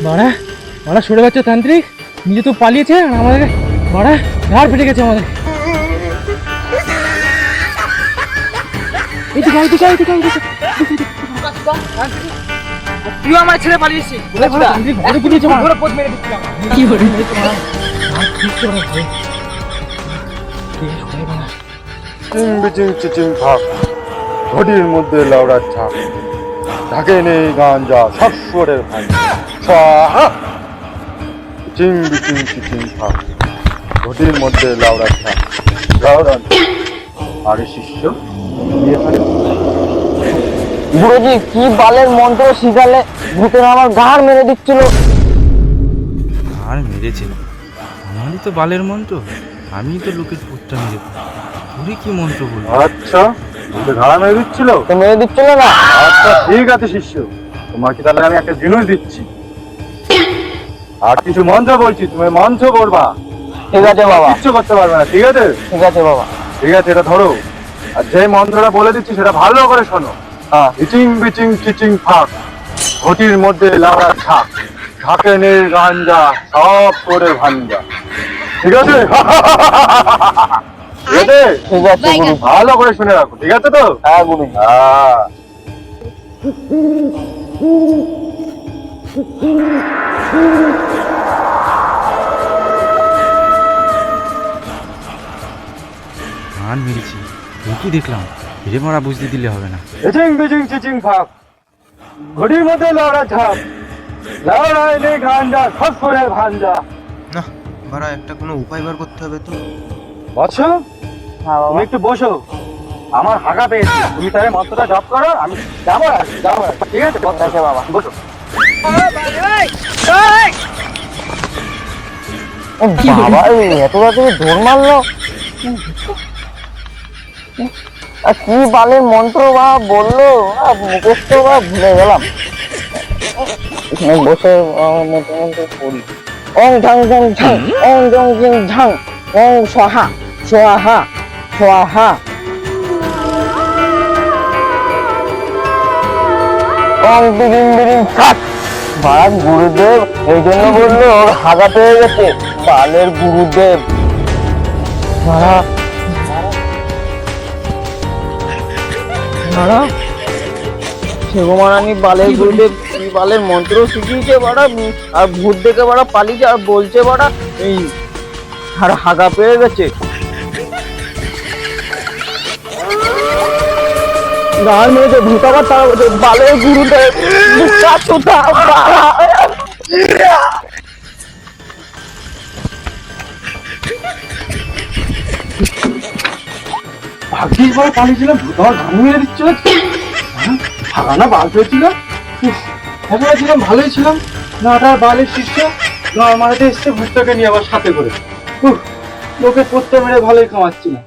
বাড়া বাড়া সরে যাচ্ছে তান্ত্রিক, নিজে তো পালিয়েছে আর আমাদের বাড়া ঘাড় ফেটে গেছে আমাদের। তুই আমার ছেড়ে পালিয়েছিস কি করে বিচিং চিচিং থাক, ঘটির মধ্যে লাউড়ার ছাপ, ঢাকে নেই গাঞ্জা সব সুরের ভাই স্বাহা। চিং বিচিং চিচিং থাক, ঘটির মধ্যে লাউড়ার ছাপ, লাউড়া। আরে শিষ্য এখানে গুরুজি কি বালের মন্ত্র শিখালে ভূতের আমার ঘাড় মেরে দিচ্ছিল। আর মেরেছে আমারই তো বালের মন্ত্র, আমি তো লোকের পুত্রটা মেরে পুরি কি মন্ত্র বলবো। আচ্ছা তোকে ঘাড়া মেরে দিচ্ছিল? তো মেরে দিচ্ছিল না? আচ্ছা ঠিক আছে শিষ্য, তোমাকে তাহলে আমি একটা জিনিস দিচ্ছি আর কিছু মন্ত্র বলছি, তুমি মন্ত্র করবা। ঠিক আছে বাবা। কিচ্ছু করতে পারবে না, ঠিক আছে? ঠিক আছে বাবা। ঠিক আছে, এটা ধরো আর যে মন্ত্রটা বলে দিচ্ছি সেটা ভালো করে শোনো। হ্যাঁ। ইচিং বিচিং চিচিং ফাঁক, ঘটির মধ্যে লাউড়ার ছাক, ঢাকে নেই গাঞ্জা সব করে ভাঞ্জা। ঠিক আছে? ঠিক আছে? ঠিক আছে গুরু। ভালো করে শুনে রাখো, ঠিক আছে তো? হ্যাঁ গুরুজি। হ্যাঁ। আর মেরেছি কি দেখলাম, ফিরে মারা বুঝতে দিলে হবে না। ইচিং বিচিং চিচিং ফাঁক, ঘটির মধ্যে লাউড়ার ছাপ, লাউড়ায় নেই গাঞ্জা সব করে ভাঞ্জা। না বাড়া, একটা কোনো উপায় বার করতে হবে তো। বৎস, হ্যাঁ বাবা। তুমি একটু বসো, আমার হাগা পেয়েছি, তুমি তাহলে মন্ত্রটা জপ করো, আমি যাবো আর কি, যাবো আর কি, ঠিক আছে? ঠিক আছে বাবা। বসো। ও বাবা, এত রাতে ধর মারলো। আর কি বালের মন্ত্র বা বললো, মুখস্থ বা ভুলে গেলাম। এখানে বসে মন্ত্র মন্ত্র পড়ি। ওং ঝাং ঝং ঝাং, ওং জং জিং ঝাং, ওং স্বাহা স্বাহা স্বাহা, ওং বিরিং বিরিং ফাট। বাবা গুরুদেব এই জন্য বললো ওর হাগা পেয়ে গেছে, বালের গুরুদেব। বাবা বাড়া সেগো মারানি বালের গুরুদেব কি বালের মন্ত্র শিখিয়েছে বাড়া, আর ভূত দেখে বাড়া পালিয়েছে আর বলছে বাড়া এই আর হাগা পেয়ে গেছে। গান মেরেছে ভূত আবার তার বালের গুরুদেব মুখটা চোতা বাড়া। ভাগ্যিস বড় পালিয়েছিলাম, তোমার ঘাম মেরে দিচ্ছিল। হাগানা বাল পেয়েছিল, ভেবেছিলাম ভালোই ছিলাম না, ওটা বালের শিষ্য না মারাতে এসছে ভূতটাকে নিয়ে আবার সাথে করে। লোকে পড়তে মেরে ভালোই কামাচ্ছিলাম।